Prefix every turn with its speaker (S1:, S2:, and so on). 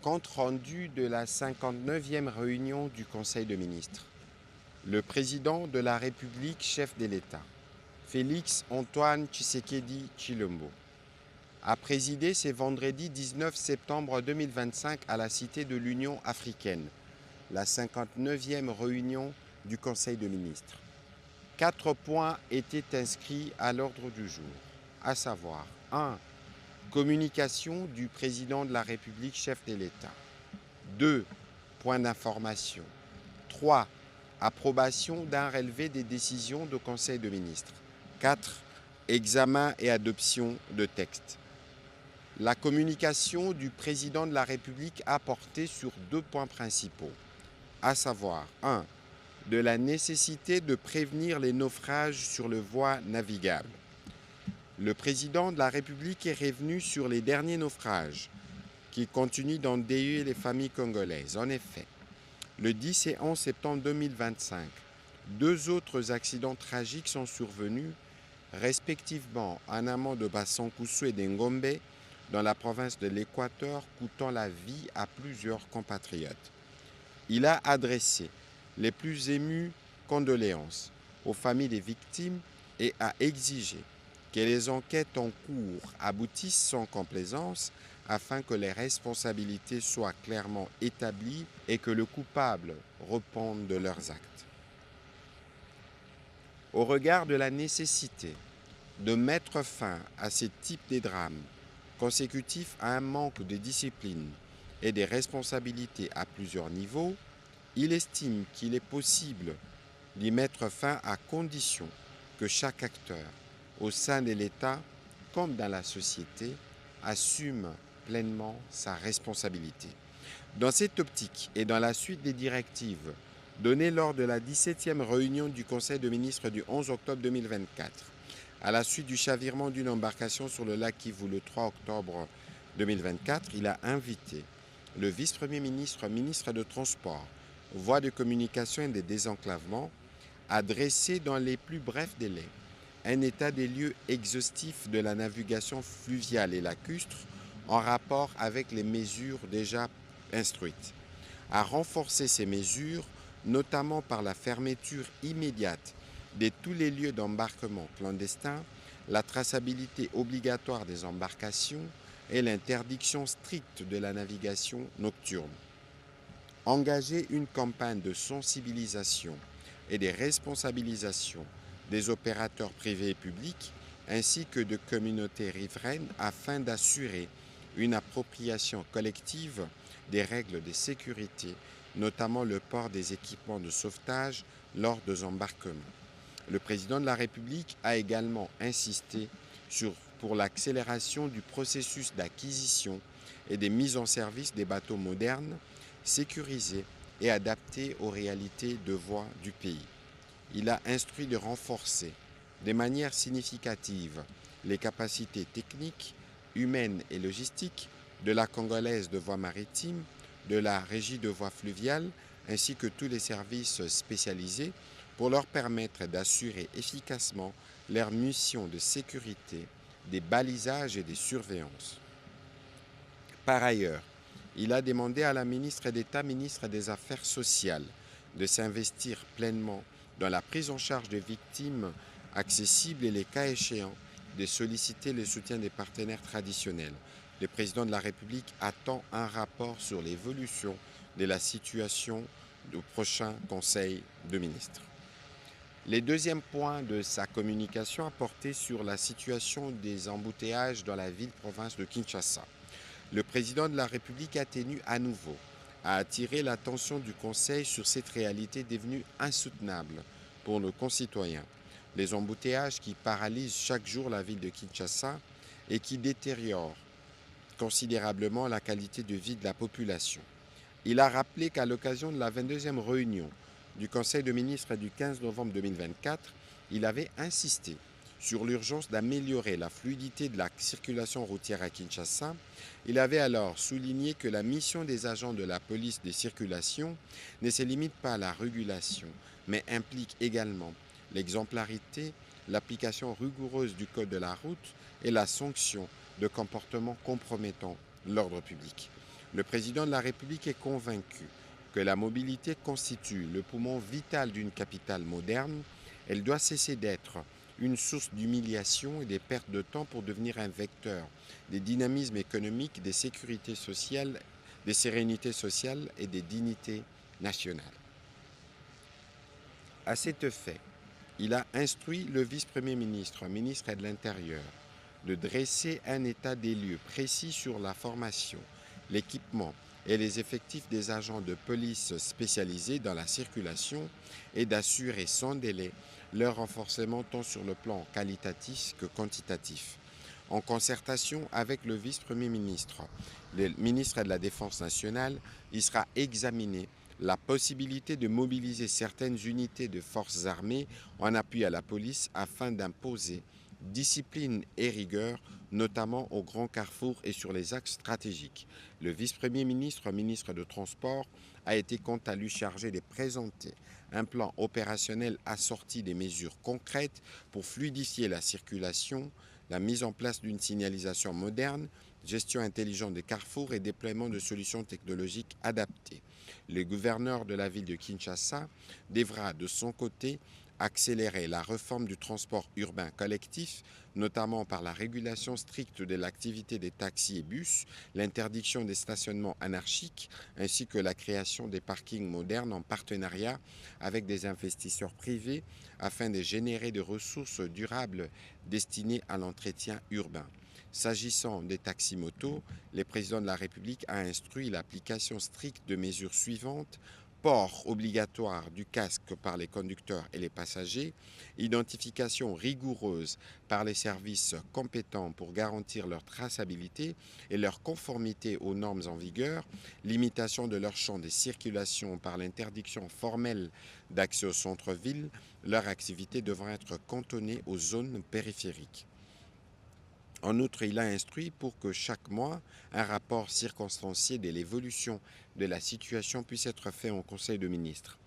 S1: Compte rendu de la 59e réunion du Conseil de ministres. Le président de la République, chef de l'État, Félix Antoine Tshisekedi Tshilombo, a présidé ce vendredi 19 septembre 2025 à la Cité de l'Union africaine, la 59e réunion du Conseil de ministres. 4 points étaient inscrits à l'ordre du jour, à savoir 1. Communication du président de la République, chef de l'État. 2. Points d'information. 3. Approbation d'un relevé des décisions du Conseil de ministres. 4. Examen et adoption de textes. La communication du président de la République a porté sur 2 points principaux, à savoir 1. De la nécessité de prévenir les naufrages sur les voies navigables. Le président de la République est revenu sur les derniers naufrages qui continuent d'endeuiller les familles congolaises. En effet, le 10 et 11 septembre 2025, 2 autres accidents tragiques sont survenus, respectivement en amont de Bassankusu et d'Engombe, dans la province de l'Équateur, coûtant la vie à plusieurs compatriotes. Il a adressé les plus émues condoléances aux familles des victimes et a exigé que les enquêtes en cours aboutissent sans complaisance afin que les responsabilités soient clairement établies et que le coupable réponde de leurs actes. Au regard de la nécessité de mettre fin à ce type de drame consécutif à un manque de discipline et des responsabilités à plusieurs niveaux, il estime qu'il est possible d'y mettre fin à condition que chaque acteur, au sein de l'État comme dans la société, assume pleinement sa responsabilité. Dans cette optique et dans la suite des directives données lors de la 17e réunion du Conseil de ministres du 11 octobre 2024, à la suite du chavirement d'une embarcation sur le lac Kivu le 3 octobre 2024, il a invité le vice-premier ministre, ministre de Transport, Voies de communication et de désenclavement, à dresser dans les plus brefs délais un état des lieux exhaustif de la navigation fluviale et lacustre en rapport avec les mesures déjà instruites, à renforcer ces mesures, notamment par la fermeture immédiate de tous les lieux d'embarquement clandestin, la traçabilité obligatoire des embarcations et l'interdiction stricte de la navigation nocturne. Engager une campagne de sensibilisation et de responsabilisation des opérateurs privés et publics ainsi que de communautés riveraines afin d'assurer une appropriation collective des règles de sécurité, notamment le port des équipements de sauvetage lors des embarquements. Le président de la République a également insisté pour l'accélération du processus d'acquisition et de mise en service des bateaux modernes, sécurisés et adaptés aux réalités de voies du pays. Il a instruit de renforcer de manière significative les capacités techniques, humaines et logistiques de la Congolaise de voies maritimes, de la Régie de voies fluviales, ainsi que tous les services spécialisés pour leur permettre d'assurer efficacement leurs missions de sécurité, des balisages et des surveillances. Par ailleurs, il a demandé à la ministre d'État, ministre des Affaires sociales, de s'investir pleinement dans la prise en charge des victimes accessibles et les cas échéants de solliciter le soutien des partenaires traditionnels. Le président de la République attend un rapport sur l'évolution de la situation au prochain Conseil de ministres. Le deuxième point de sa communication a porté sur la situation des embouteillages dans la ville-province de Kinshasa. Le président de la République a tenu à nouveau à attirer l'attention du Conseil sur cette réalité devenue insoutenable pour nos concitoyens. Les embouteillages qui paralysent chaque jour la ville de Kinshasa et qui détériorent considérablement la qualité de vie de la population. Il a rappelé qu'à l'occasion de la 22e réunion du Conseil de ministres du 15 novembre 2024, il avait insisté sur l'urgence d'améliorer la fluidité de la circulation routière à Kinshasa. Il avait alors souligné que la mission des agents de la police de circulation ne se limite pas à la régulation, mais implique également l'exemplarité, l'application rigoureuse du code de la route et la sanction de comportements compromettant l'ordre public. Le président de la République est convaincu que la mobilité constitue le poumon vital d'une capitale moderne. Elle doit cesser d'être une source d'humiliation et des pertes de temps pour devenir un vecteur des dynamismes économiques, des sécurités sociales, des sérénités sociales et des dignités nationales. À cet fait, il a instruit le vice-premier ministre, ministre de l'Intérieur, de dresser un état des lieux précis sur la formation, l'équipement et les effectifs des agents de police spécialisés dans la circulation et d'assurer sans délai leur renforcement tant sur le plan qualitatif que quantitatif. En concertation avec le vice-premier ministre, le ministre de la Défense nationale, il sera examiné la possibilité de mobiliser certaines unités de forces armées en appui à la police afin d'imposer discipline et rigueur, notamment aux grands carrefours et sur les axes stratégiques. Le vice-premier ministre, ministre de Transport, a été quant à lui chargé de présenter un plan opérationnel assorti des mesures concrètes pour fluidifier la circulation, la mise en place d'une signalisation moderne, gestion intelligente des carrefours et déploiement de solutions technologiques adaptées. Le gouverneur de la ville de Kinshasa devra de son côté accélérer la réforme du transport urbain collectif, notamment par la régulation stricte de l'activité des taxis et bus, l'interdiction des stationnements anarchiques, ainsi que la création des parkings modernes en partenariat avec des investisseurs privés afin de générer des ressources durables destinées à l'entretien urbain. S'agissant des taxis-motos, le président de la République a instruit l'application stricte de mesures suivantes: port obligatoire du casque par les conducteurs et les passagers, identification rigoureuse par les services compétents pour garantir leur traçabilité et leur conformité aux normes en vigueur, limitation de leur champ de circulation par l'interdiction formelle d'accès au centre-ville, leur activité devra être cantonnée aux zones périphériques. En outre, il a instruit pour que chaque mois, un rapport circonstancié de l'évolution de la situation puisse être fait en Conseil de ministres.